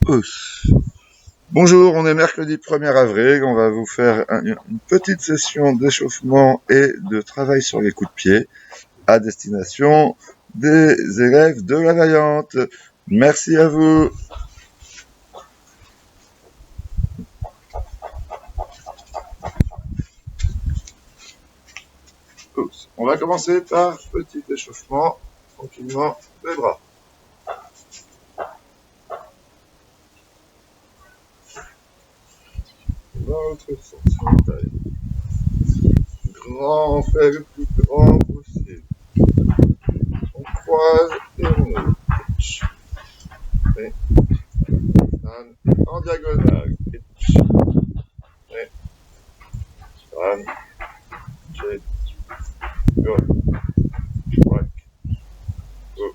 Hausse. Bonjour, on est mercredi 1er avril, on va vous faire une petite session d'échauffement et de travail sur les coups de pied à destination des élèves de la Vaillante. Merci à vous. Oups. On va commencer par petit échauffement, tranquillement, des bras. Dans l'autre sens, on taille. Grand, on fait le plus grand possible. On croise et on ouvre. Et en diagonale. Et j'ai go. Ouais. Go.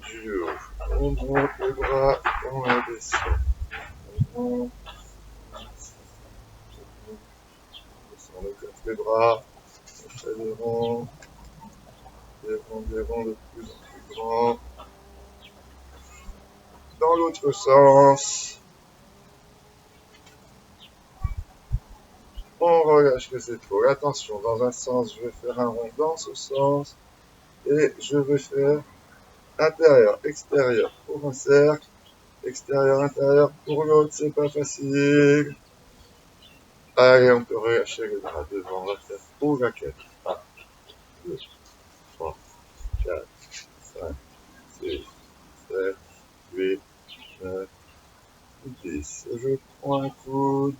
Du haut. On monte les bras, on les descend. On monte. On écarte les bras. On fait des ronds. Des ronds de plus en plus grands. Dans l'autre sens. On relâche les épaules. Attention, dans un sens, je vais faire un rond dans ce sens. Et je vais faire intérieur, extérieur pour un cercle. Extérieur, intérieur pour l'autre, c'est pas facile. Allez, on peut relâcher les bras devant. On va faire pour la 4. 1, 2, 3, 4, 5, 6, 7, 8, 9, 10. Je prends un coude.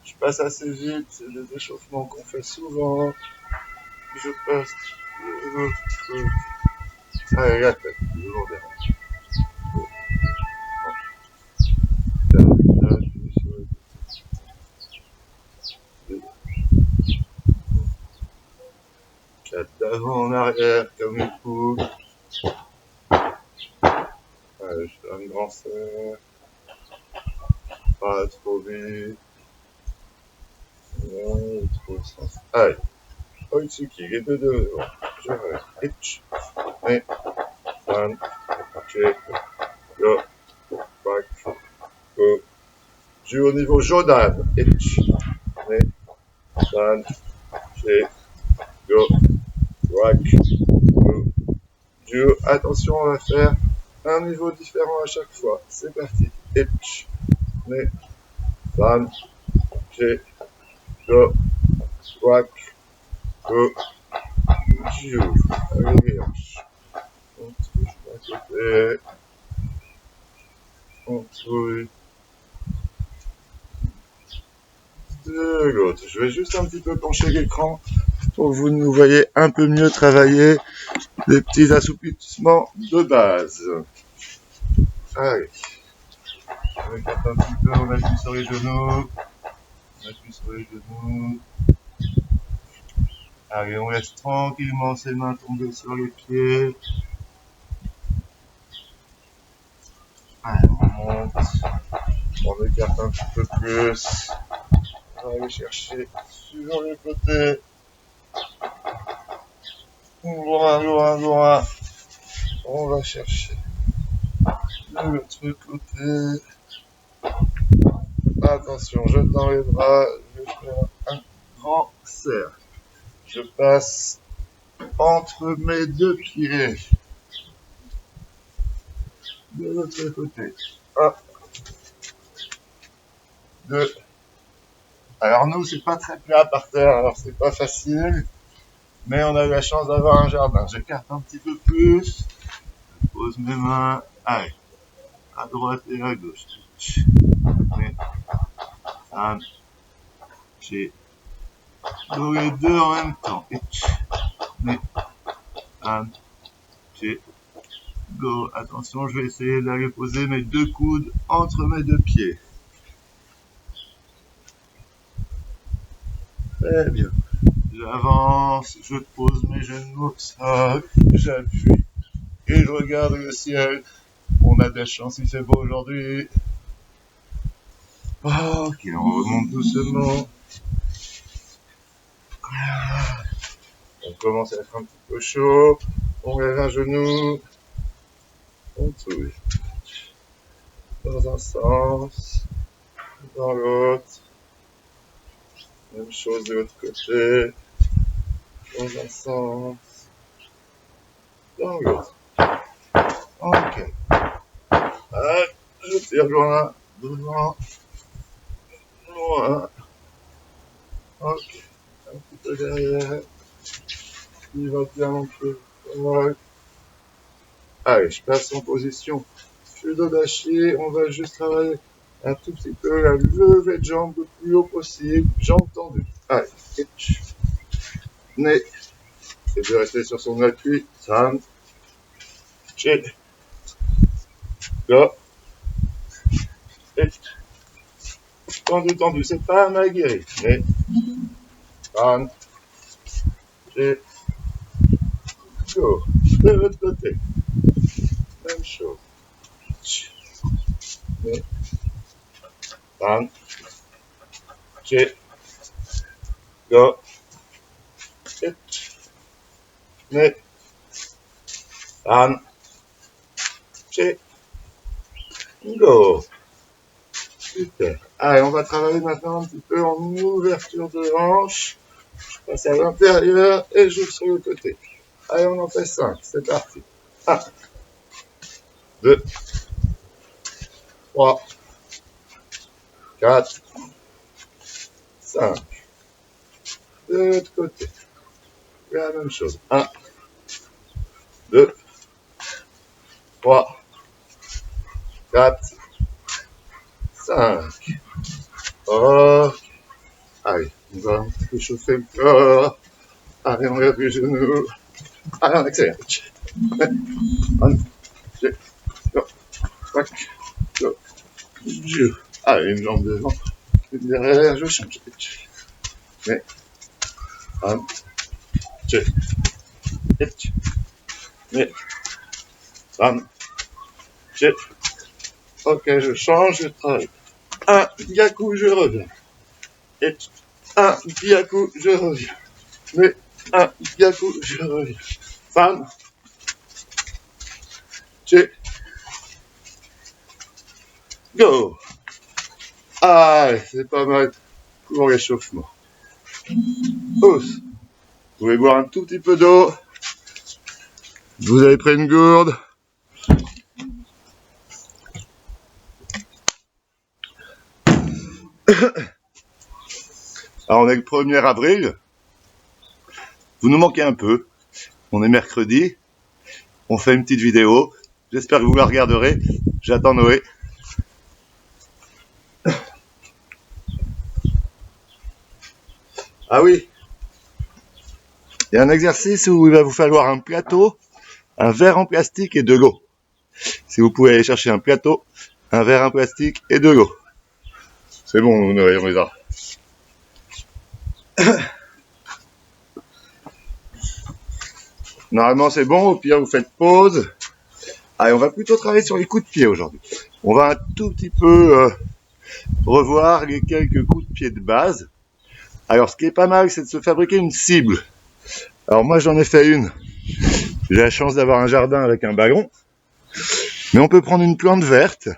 Je passe assez vite. C'est des échauffements qu'on fait souvent. Je passe l'autre coude. Allez, la tête. Devant derrière. 4 d'avant en arrière comme une poule. Allez, je fais un grand cercle. Pas trop vite. Non, trop sens. Allez. Oitsuki, les deux devant. Je reste. Itch. Et. Fan. Check. Go. Back. Go. Du au niveau Jodan. Itch. Et. Fan. Check. Go. Back. Go. Du haut. Attention, on va faire un niveau différent à chaque fois. C'est parti. Itch. Et. Fan. Check. Go. Back. Go. Du haut. Avec les hanches. On touche d'un côté. On touche de l'autre. Je vais juste un petit peu pencher l'écran pour que vous nous voyez un peu mieux travailler des petits assouplissements de base. Allez. On écarte un petit peu, on appuie sur les genoux. On appuie sur les genoux. Allez, on laisse tranquillement ses mains tomber sur les pieds. Allez, on monte. On écarte un petit peu plus. On va aller chercher sur le côté. Loin, loin, loin. On va chercher de l'autre côté. Attention, je tends les bras. Je vais faire un grand cercle. Je passe entre mes deux pieds. De l'autre côté. 1, 2. Alors nous, c'est pas très plat par terre, alors c'est pas facile. Mais on a eu la chance d'avoir un jardin. J'écarte un petit peu plus. Je pose mes mains. Allez. À droite et à gauche. Mais, un, j'ai dans les deux en même temps. Mais, un, j'ai go. Attention, je vais essayer d'aller poser mes deux coudes entre mes deux pieds. Très bien. J'avance, je pose mes genoux au sol, j'appuie et je regarde le ciel. On a de la chance, il fait beau aujourd'hui. Ok, on remonte doucement. On commence à être un petit peu chaud. On lève un genou. On touille. dans un sens, dans l'autre. Même chose de l'autre côté, dans un sens, dans l'autre. Ok. Je tire loin, devant, loin. Ok. Un petit peu derrière. Il va bien un peu. Ouais. Allez, je passe en position. Judo dashi, on va juste travailler un tout petit peu la levée de jambe le plus haut possible, jambes tendues. Allez, hitch, nez, et de rester sur son appui, san, chill, go, hitch, tendu, tendu, c'est pas mal guéri, nez, san, chill, go, de l'autre côté, même chose, nez, san, chill, go, hitch, nez, san, chill, go. Super. Allez, on va travailler maintenant un petit peu en ouverture de hanche. Je passe à l'intérieur et j'ouvre sur le côté. Allez, on en fait 5. C'est parti. 1, 2, 3, 4, 5. De l'autre côté. La même chose. 1, 2, 3, 4, 5. Oh. Allez, on va un petit peu chauffer le corps. Allez, on lève les genoux. Allez, on accélère. 1, 2, 3, 4, 5. Allez, une jambe devant. Une derrière, je change. Mais, 1, 2, mais, 1, 2. Ok, je change, je travaille. 1, Gyaku, je reviens. 1, Gyaku, je reviens. Mais, 1, Gyaku, je reviens. 1, 2, go. Allez, c'est pas mal pour l'échauffement. Pousse. Vous pouvez boire un tout petit peu d'eau. Vous avez pris une gourde. Alors, on est le 1er avril. Vous nous manquez un peu. On est mercredi. On fait une petite vidéo. J'espère que vous la regarderez. J'attends Noé. Ah oui. Il y a un exercice où il va vous falloir un plateau, un verre en plastique et de l'eau. Si vous pouvez aller chercher un plateau, un verre en plastique et de l'eau. C'est bon, Noé, on les a. Normalement, c'est bon. Au pire, vous faites pause. Allez, on va plutôt travailler sur les coups de pied aujourd'hui. On va un tout petit peu revoir les quelques coups de pied de base. Alors, ce qui est pas mal, c'est de se fabriquer une cible. Alors, moi, j'en ai fait une. J'ai la chance d'avoir un jardin avec un ballon. Mais on peut prendre une plante verte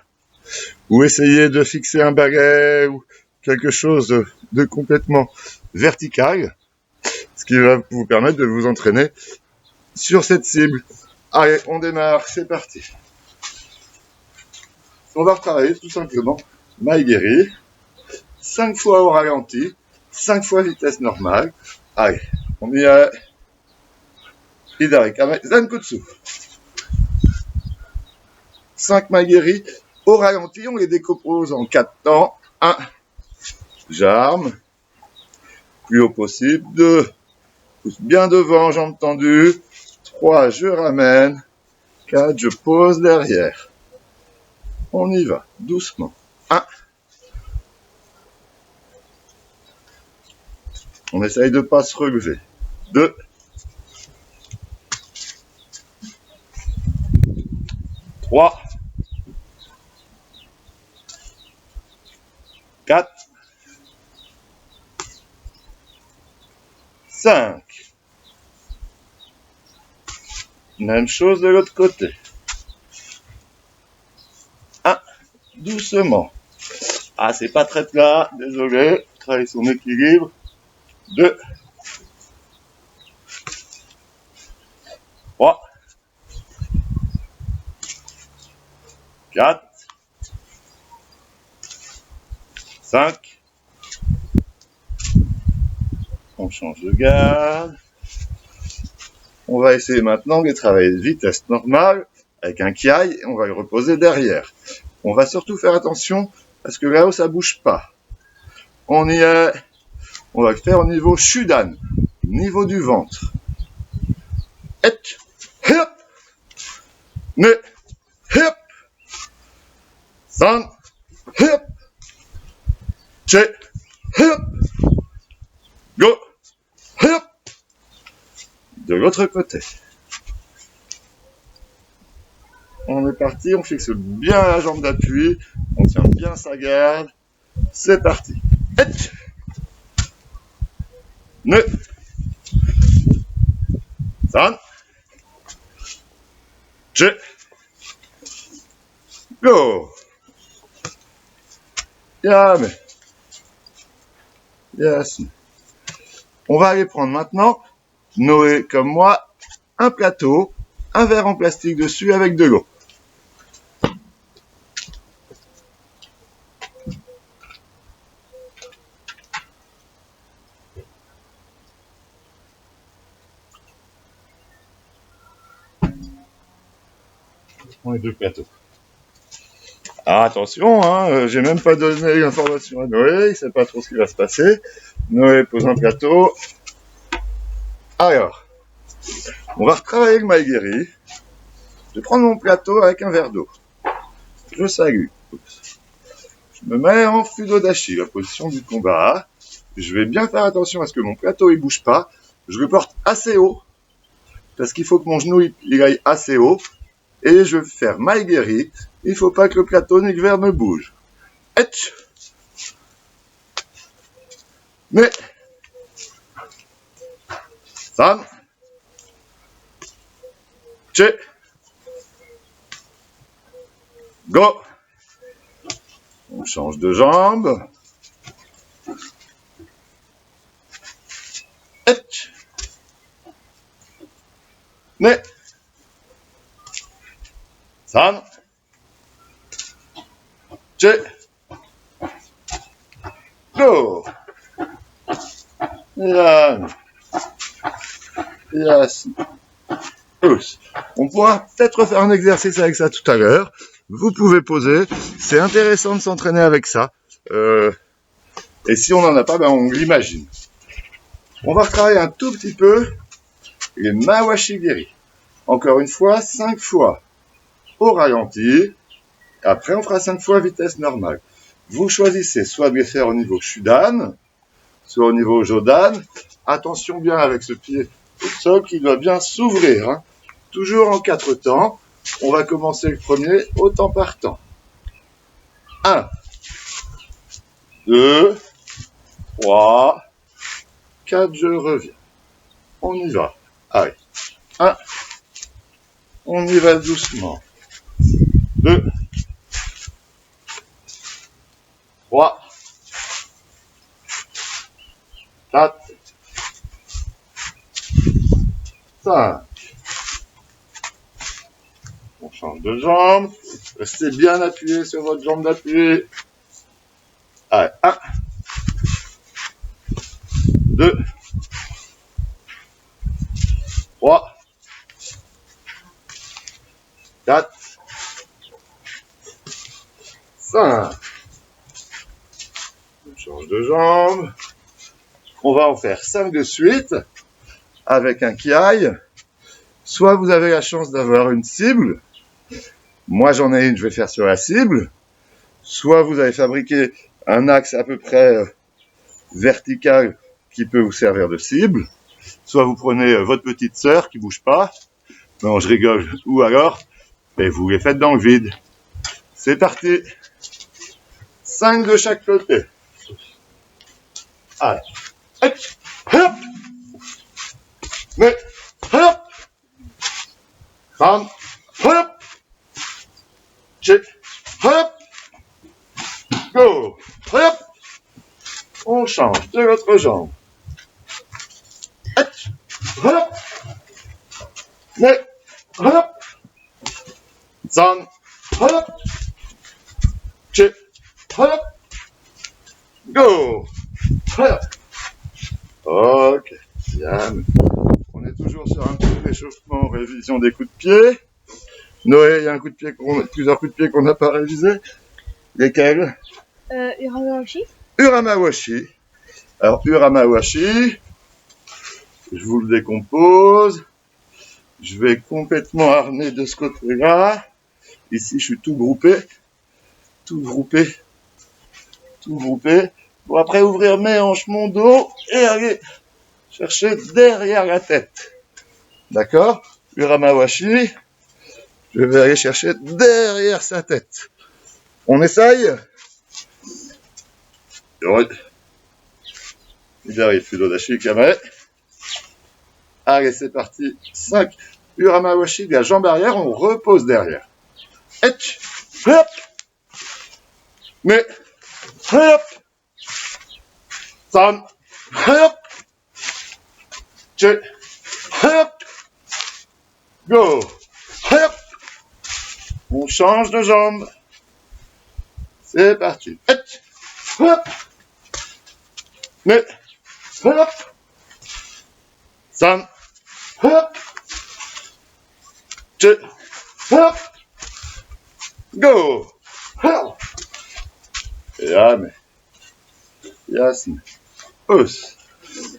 ou essayer de fixer un balai ou quelque chose de complètement vertical, ce qui va vous permettre de vous entraîner sur cette cible. Allez, on démarre, c'est parti. On va retravailler tout simplement Maigiri, 5 fois au ralenti, 5 fois vitesse normale. Allez, on y est. Hidari Kame Zankutsu. 5 Maigiri au ralenti, on les décompose en 4 temps. 1, j'arme, plus haut possible. 2, pousse bien devant, jambes tendues. 3, je ramène. 4, je pose derrière. On y va, doucement. 1. On essaye de ne pas se relever. 2. 3. 4. 5. Même chose de l'autre côté. 1, doucement. Ah, c'est pas très plat, désolé. Travaille son équilibre. 2, 3, 4, 5. On change de garde. On va essayer maintenant de travailler de vitesse normale avec un kiai et on va le reposer derrière. On va surtout faire attention parce que là-haut ça bouge pas. On y est. On va le faire au niveau shudan, niveau du ventre. Et, hop, ne, hop, san, hop, che, hop, go, hop. De l'autre côté. On est parti, on fixe bien la jambe d'appui, on tient bien sa garde. C'est parti. Et, ne, san, che, go. Yame. Yes. On va aller prendre maintenant, Noé comme moi, un plateau, un verre en plastique dessus avec de l'eau. On est deux plateaux. Alors attention, hein, j'ai même pas donné l'information à Noé, il sait pas trop ce qui va se passer. Noé pose un plateau. Alors, on va retravailler le maigiri. Je vais prendre mon plateau avec un verre d'eau. Je salue. Je me mets en fudodashi, la position du combat. Je vais bien faire attention à ce que mon plateau il bouge pas. Je le porte assez haut, parce qu'il faut que mon genou il aille assez haut. Et je vais faire maigiri. Il faut pas que le plateau ni le verre ne bouge. Etch. Mais. San. Che. Go. On change de jambe. Etch. Mais. San. Che. Go. Yan. Yes. On pourra peut-être faire un exercice avec ça tout à l'heure. Vous pouvez poser. C'est intéressant de s'entraîner avec ça. Et si on n'en a pas, ben on l'imagine. On va retravailler un tout petit peu les mawashigiri. Encore une fois, 5 fois au ralenti. Après, on fera 5 fois vitesse normale. Vous choisissez soit de les faire au niveau shudan, soit au niveau jodan. Attention bien avec ce pied au sol qui doit bien s'ouvrir. Hein. Toujours en 4 temps. On va commencer le premier au temps par temps. 1, 2, 3, 4, je reviens. On y va. Allez. 1, on y va doucement. 2, 3, 4, 5. On change de jambe. Restez bien appuyé sur votre jambe d'appui. Allez, 1, 2, 3, 4, 5. On change de jambe. On va en faire 5 de suite avec un kiai. Soit vous avez la chance d'avoir une cible. Moi, j'en ai une, je vais faire sur la cible. Soit vous avez fabriqué un axe à peu près vertical qui peut vous servir de cible. Soit vous prenez votre petite sœur qui bouge pas. Non, je rigole. Ou alors, et vous les faites dans le vide. C'est parti. 5 de chaque côté. Allez. Hop. Mais, hop. San. Hop. Che. Hop. Go. Hop. On change de l'autre jambe. Hop. Mais, hop. Zan. Hop. Che. Hop. Go. Hop. Ok. Bien. On est toujours sur un petit réchauffement, révision des coups de pied. Noé, il y a plusieurs coups de pied qu'on n'a pas révisés. Lesquels? Uramawashi. Uramawashi. Alors, Uramawashi, je vous le décompose. Je vais complètement harner de ce côté-là. Ici, je suis tout groupé. Tout groupé. Tout groupé. Pour après ouvrir mes hanches, mon dos et aller chercher derrière la tête. D'accord? Uramawashi. Je vais aller chercher derrière sa tête. On essaye? Il arrive, Fudodashi Kamae. Allez, c'est parti. 5. Uramawashi, la jambe arrière, on repose derrière. Etch. Hop. Mais. Hop. San. Hop. Che. Hop. Go. Hop. On change de jambe. C'est parti. Etch. Hop. Mais. Hop. San. Hop. Che. Hop. Go. Hop. Yame. Yasme. Os.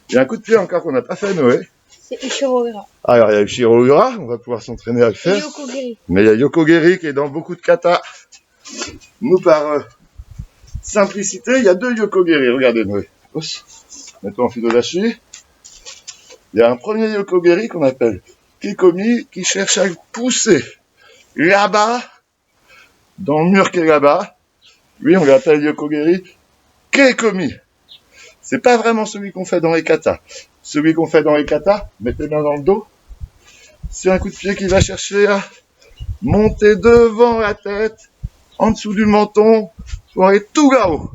Il y a un coup de pied encore qu'on n'a pas fait, Noé. C'est Ichiro Ura. Alors, il y a Ichiro Ura, on va pouvoir s'entraîner à le faire. Yokogiri. Mais il y a Yokogiri qui est dans beaucoup de katas. Nous, par simplicité, il y a 2 Yokogiri. Regardez, Noé. Os. Mettons en Fudodashi. Il y a un premier Yokogiri qu'on appelle Kikomi qui cherche à le pousser là-bas, dans le mur qui est là-bas. Lui, on l'appelle Yokogiri Keikomi. C'est pas vraiment celui qu'on fait dans les katas. Celui qu'on fait dans les katas, mettez main dans le dos. C'est un coup de pied qui va chercher à monter devant la tête, en dessous du menton, pour aller tout là-haut.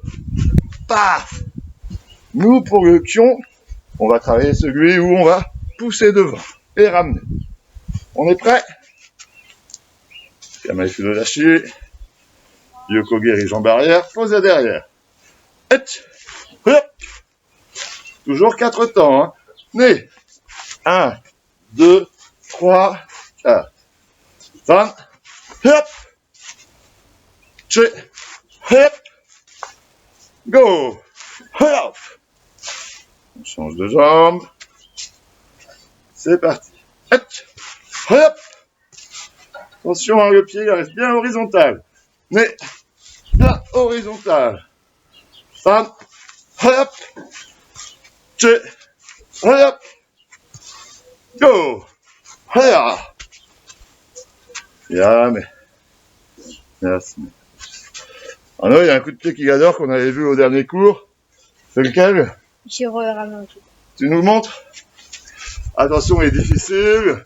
Paf! Nous, pour le kion, on va travailler celui où on va pousser devant et ramener. On est prêt? Kamae Fudodashi. Yokogiri jambe arrière, posez derrière. Hop. Toujours 4 temps. Hein. Né. 1, 2, 3, 4. 5. Hop. Che. Hop. Go. Hop. On change de jambe. C'est parti. Hop. Attention, hein, le pied il reste bien horizontal. Mais bien horizontal. 5. Hop. Che. Hop. Go. Hop. Yame. Yasme. Ah non, il y a un coup de pied qu'il adore qu'on avait vu au dernier cours. C'est lequel? Ichiro Uramawashi. Tu nous le montres? Attention, il est difficile.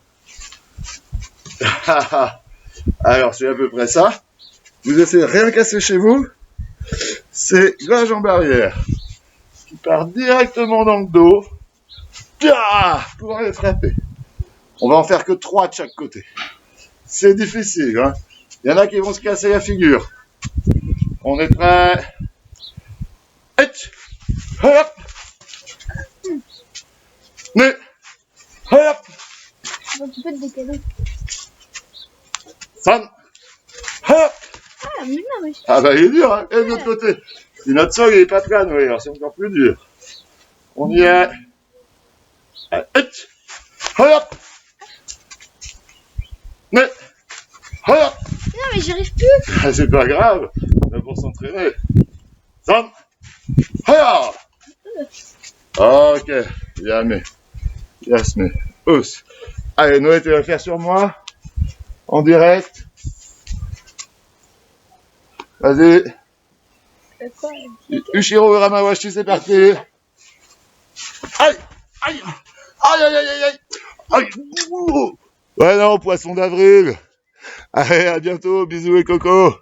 Alors, c'est à peu près ça. Vous essayez de rien casser chez vous. C'est la jambe arrière qui part directement dans le dos pour aller frapper. On va en faire que 3 de chaque côté. C'est difficile, hein. Il y en a qui vont se casser la figure. On est prêt. Hop. Mais hop. Tu peux te décaler. San. Hop. Ah, mais non, mais je... Ah bah il est dur, hein. Et de l'autre côté. Si notre sol il est pas plat, oui, alors c'est encore plus dur. On y est. Hop. Mais hop. Non, mais j'y arrive plus. C'est pas grave. On est pour s'entraîner. San. Hop. Ok. Yame. Yasme. Os. Allez, Noé, tu vas faire sur moi. En direct. Vas-y. Quoi? Ichiro Uramawashi, c'est parti. Aïe. Aïe. Aïe, aïe, aïe, aïe. Aïe. Ouais, non, poisson d'avril. Allez, à bientôt. Bisous et coco.